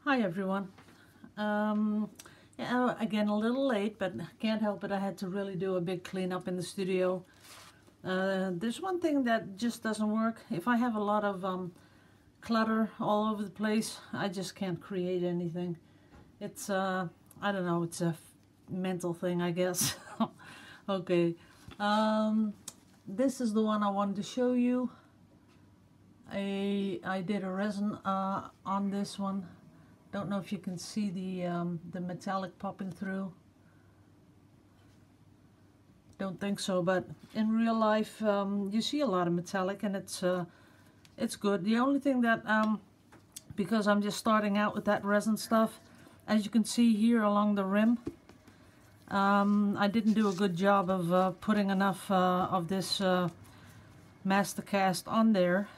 Hi everyone. Yeah, again a little late, but can't help it. I had to really do a big cleanup in the studio. There's one thing that just doesn't work. If I have a lot of clutter all over the place, I just can't create anything. It's I don't know. It's a mental thing, I guess. Okay. This is the one I wanted to show you. I did a resin on this one. Don't know if you can see the metallic popping through. Don't think so, but in real life you see a lot of metallic, and it's good. The only thing that because I'm just starting out with that resin stuff, as you can see here along the rim, I didn't do a good job of putting enough of this master cast on there.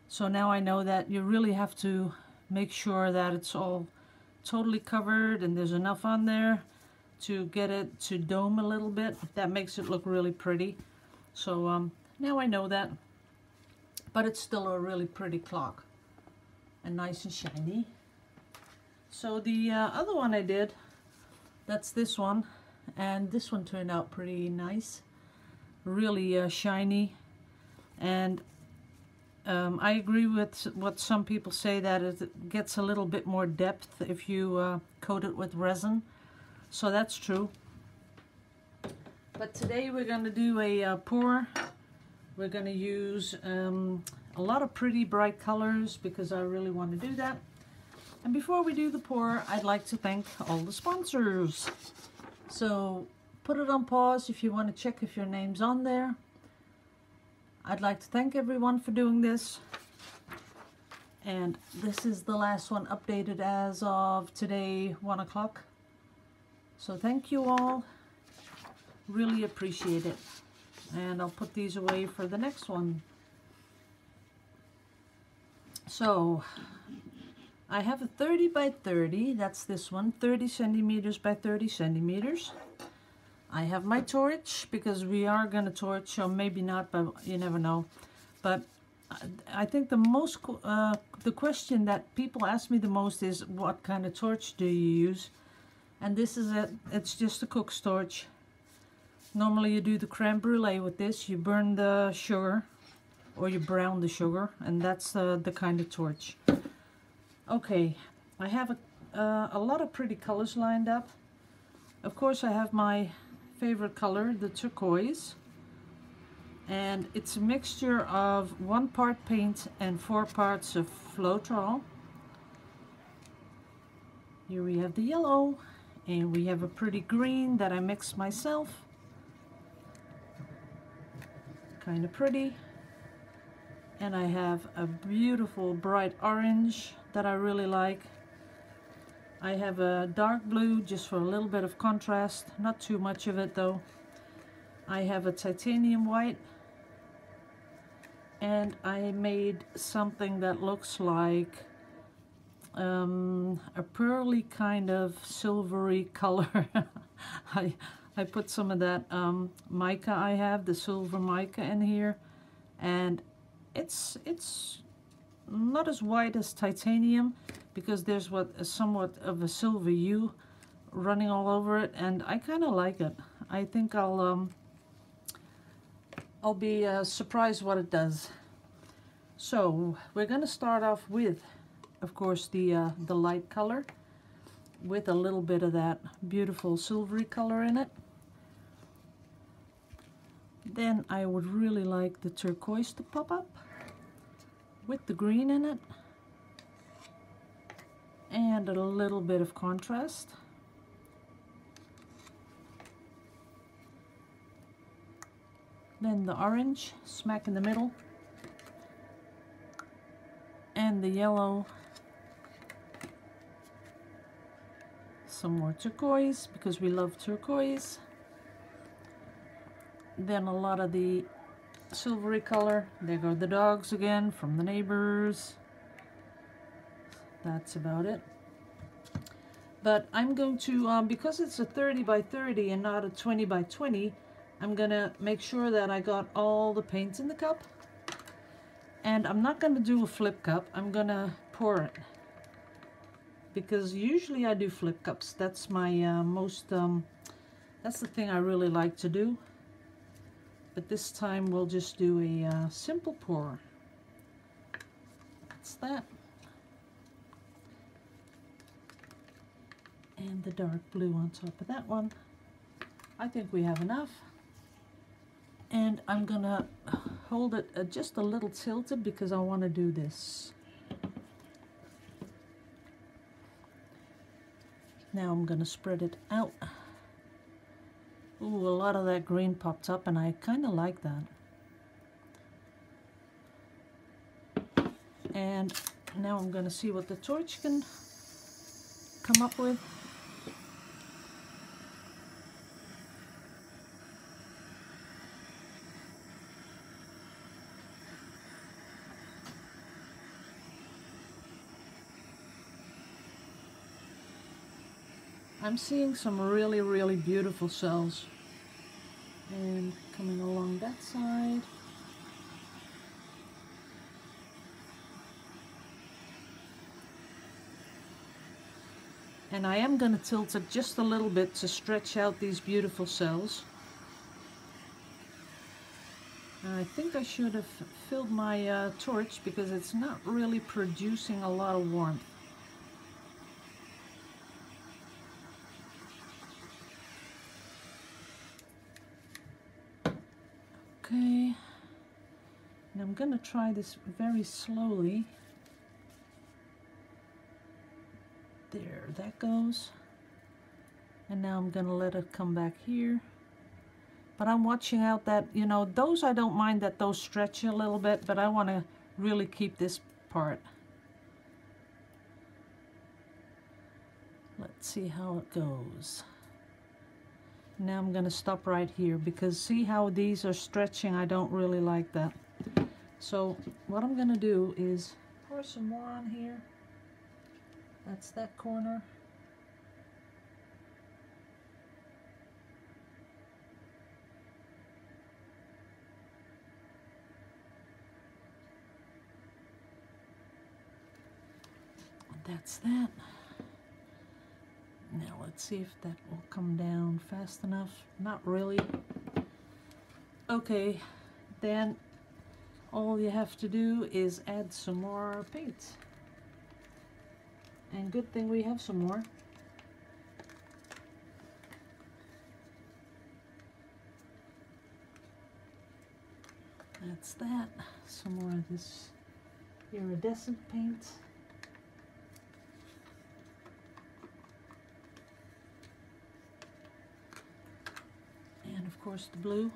So now I know that you really have to make sure that it's all totally covered and there's enough on there to get it to dome a little bit. That makes it look really pretty. So now I know that. But it's still a really pretty clock and nice and shiny. So the other one I did, that's this one, and this one turned out pretty nice, really shiny. And I agree with what some people say, that it gets a little bit more depth if you coat it with resin. So that's true. But today we're going to do a pour. We're going to use a lot of pretty bright colors because I really want to do that. And before we do the pour, I'd like to thank all the sponsors. So put it on pause if you want to check if your name's on there. I'd like to thank everyone for doing this. And this is the last one updated as of today, 1 o'clock. So thank you all. Really appreciate it. And I'll put these away for the next one. So I have a 30 by 30. That's this one. 30 centimeters by 30 centimeters. I have my torch because we are going to torch, or maybe not, but you never know. But I think the question that people ask me the most is, what kind of torch do you use? And this is it. It's just a cook's torch. Normally you do the creme brulee with this. You burn the sugar, or you brown the sugar, and that's the kind of torch. Okay, I have a lot of pretty colors lined up. Of course, I have my favorite color, the turquoise, and it's a mixture of 1 part paint and 4 parts of Floetrol. Here we have the yellow, and we have a pretty green that I mixed myself. Kind of pretty. And I have a beautiful bright orange that I really like. I have a dark blue just for a little bit of contrast, not too much of it though. I have a titanium white, and I made something that looks like a pearly kind of silvery color. I put some of that mica I have, the silver mica, in here, and it's not as white as titanium, because there's somewhat of a silver hue running all over it, and I kind of like it. I think I'll be surprised what it does. So we're going to start off with, of course, the light color with a little bit of that beautiful silvery color in it. Then I would really like the turquoise to pop up with the green in it, and a little bit of contrast. Then the orange smack in the middle, and the yellow. Some more turquoise because we love turquoise. Then a lot of the silvery color. There go the dogs again from the neighbors. That's about it. But I'm going to, because it's a 30 by 30 and not a 20 by 20, I'm going to make sure that I got all the paint in the cup. And I'm not going to do a flip cup. I'm going to pour it. because usually I do flip cups. That's my that's the thing I really like to do. But this time we'll just do a simple pour. That's that. And the dark blue on top of that one. I think we have enough. And I'm gonna hold it just a little tilted because I want to do this. Now I'm gonna spread it out. Ooh, a lot of that green popped up and I kind of like that. And now I'm gonna see what the torch can come up with. I'm seeing some really, really beautiful cells. And coming along that side. And I am going to tilt it just a little bit to stretch out these beautiful cells. And I think I should have filled my torch because it's not really producing a lot of warmth. Okay, and I'm going to try this very slowly. There, that goes. And now I'm going to let it come back here. But I'm watching out that, you know, those I don't mind that those stretch a little bit, but I want to really keep this part. Let's see how it goes. Now I'm going to stop right here because see how these are stretching? I don't really like that. So what I'm going to do is pour some more on here. That's that corner. That's that. Now let's see if that will come down fast enough. Not really. Okay, then all you have to do is add some more paint. And good thing we have some more. That's that. Some more of this iridescent paint. And of course the blue.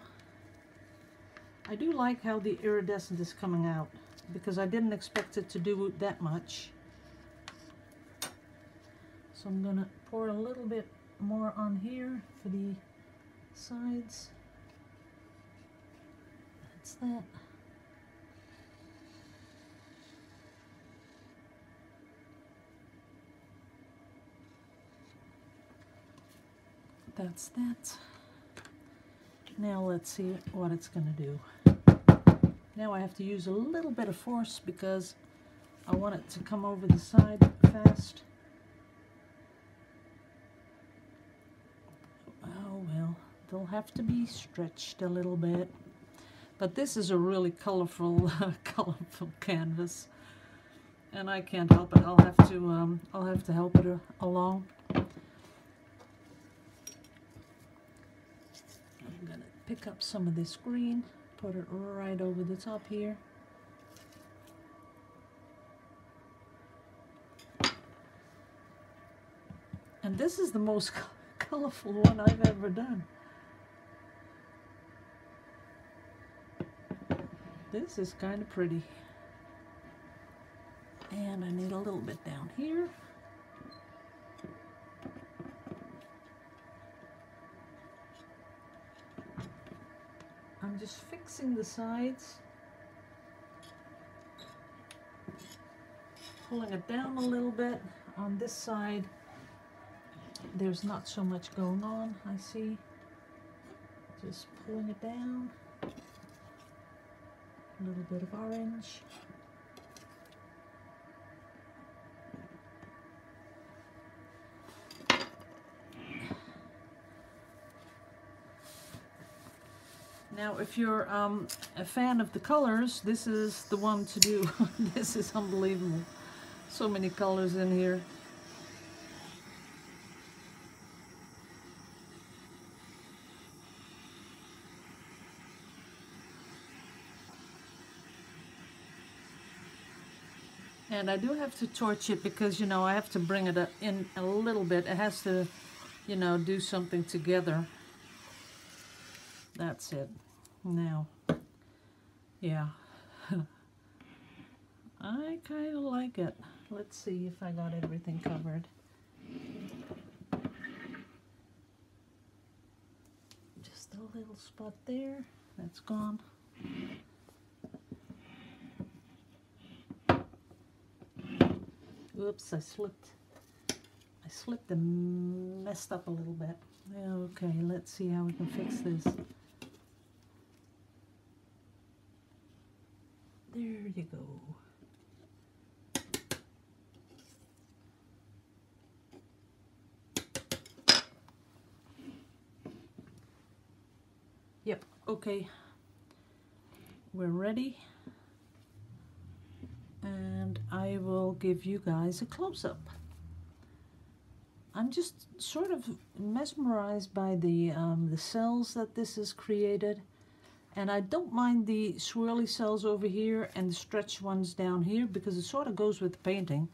I do like how the iridescent is coming out because I didn't expect it to do that much. So I'm gonna pour a little bit more on here for the sides. That's that. That's that. Now let's see what it's going to do. Now I have to use a little bit of force because I want it to come over the side fast. Oh well, they'll have to be stretched a little bit. But this is a really colorful, colorful canvas, and I can't help it. I'll have to help it along. I'm gonna pick up some of this green, put it right over the top here. And this is the most colorful one I've ever done. This is kind of pretty. And I need a little bit down here. I'm just fixing the sides, pulling it down a little bit. On this side, there's not so much going on, I see. Just pulling it down. A little bit of orange. Now, if you're a fan of the colors, this is the one to do. This is unbelievable. So many colors in here. And I do have to torch it because, you know, I have to bring it in a little bit. It has to, you know, do something together. That's it. Now, yeah. I kind of like it. Let's see if I got everything covered. Just a little spot there. That's gone. Oops, I slipped and messed up a little bit. Okay, let's see how we can fix this. There you go. Yep, okay. We're ready. And I will give you guys a close-up. I'm just sort of mesmerized by the cells that this has created. And I don't mind the swirly cells over here and the stretch ones down here because it sort of goes with the painting.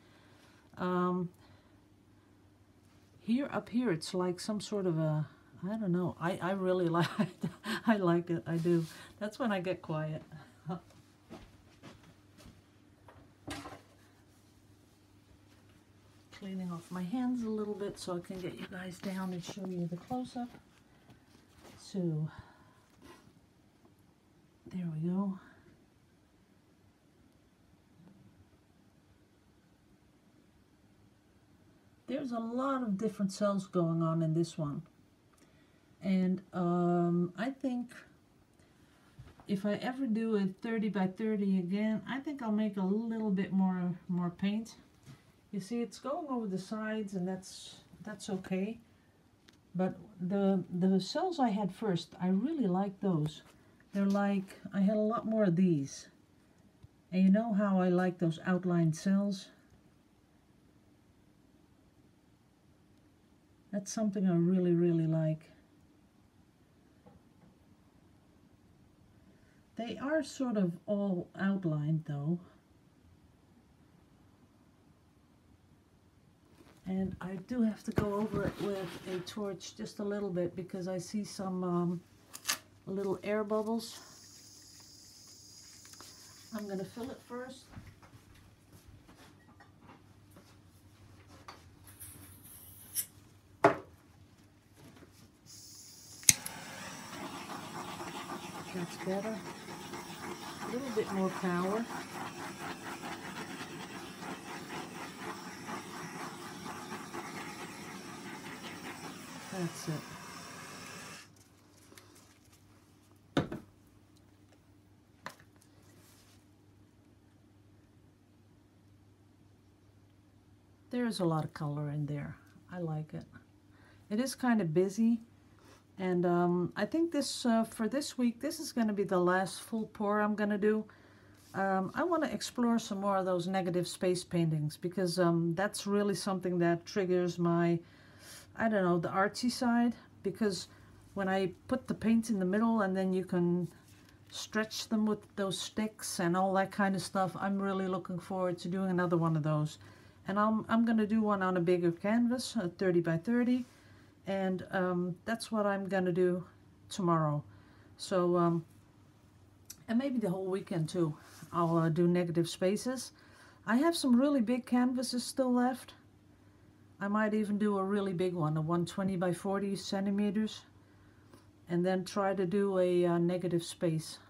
Here, up here, it's like some sort of a, I don't know. I really like it. I like it. I do. That's when I get quiet. Cleaning off my hands a little bit so I can get you guys down and show you the close-up. So, there we go. There's a lot of different cells going on in this one. And I think if I ever do a 30 by 30 again, I think I'll make a little bit more paint. You see, it's going over the sides, and that's okay. But the cells I had first, I really like those. They're like, I had a lot more of these. And you know how I like those outlined cells? That's something I really, really like. They are sort of all outlined though. And I do have to go over it with a torch just a little bit because I see some little air bubbles. I'm going to fill it first. That's better. A little bit more power. That's it. There's a lot of color in there. I like it. It is kind of busy, and I think this for this week, this is going to be the last full pour I'm going to do. I want to explore some more of those negative space paintings because that's really something that triggers my, I don't know, the artsy side, because when I put the paint in the middle and then you can stretch them with those sticks and all that kind of stuff, I'm really looking forward to doing another one of those. And I'm going to do one on a bigger canvas, a 30 by 30, and that's what I'm going to do tomorrow. So, and maybe the whole weekend too, I'll do negative spaces. I have some really big canvases still left. I might even do a really big one, a 120 by 40 centimeters, and then try to do a negative space.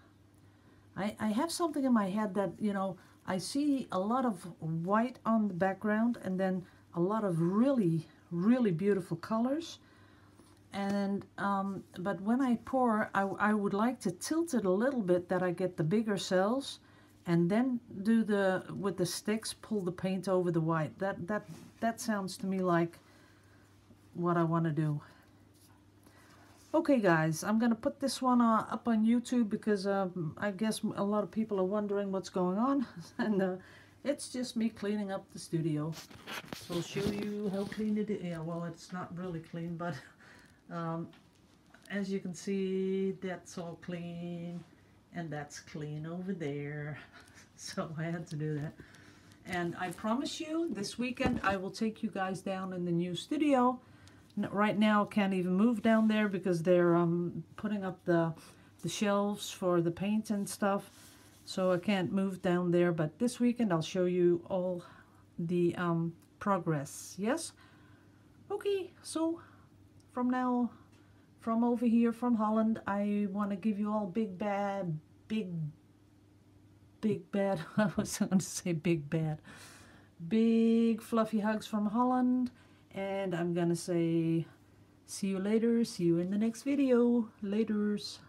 I have something in my head that, you know, I see a lot of white on the background and then a lot of really, really beautiful colors. And but when I pour, I would like to tilt it a little bit that I get the bigger cells, and then do with the sticks, pull the paint over the white. That sounds to me like what I want to do. Okay guys, I'm gonna put this one up on YouTube because I guess a lot of people are wondering what's going on. And it's just me cleaning up the studio. So I'll show you how clean it is. Yeah, well, it's not really clean, but um, as you can see, that's all clean. And that's clean over there. So I had to do that. And I promise you, this weekend I will take you guys down in the new studio. Right now, can't even move down there because they're putting up the shelves for the paint and stuff. So I can't move down there. But this weekend, I'll show you all the progress. Yes? Okay, so from over here from Holland, I want to give you all big bad, I was going to say big bad. Big fluffy hugs from Holland. And I'm gonna say see you later. See you in the next video. Laters.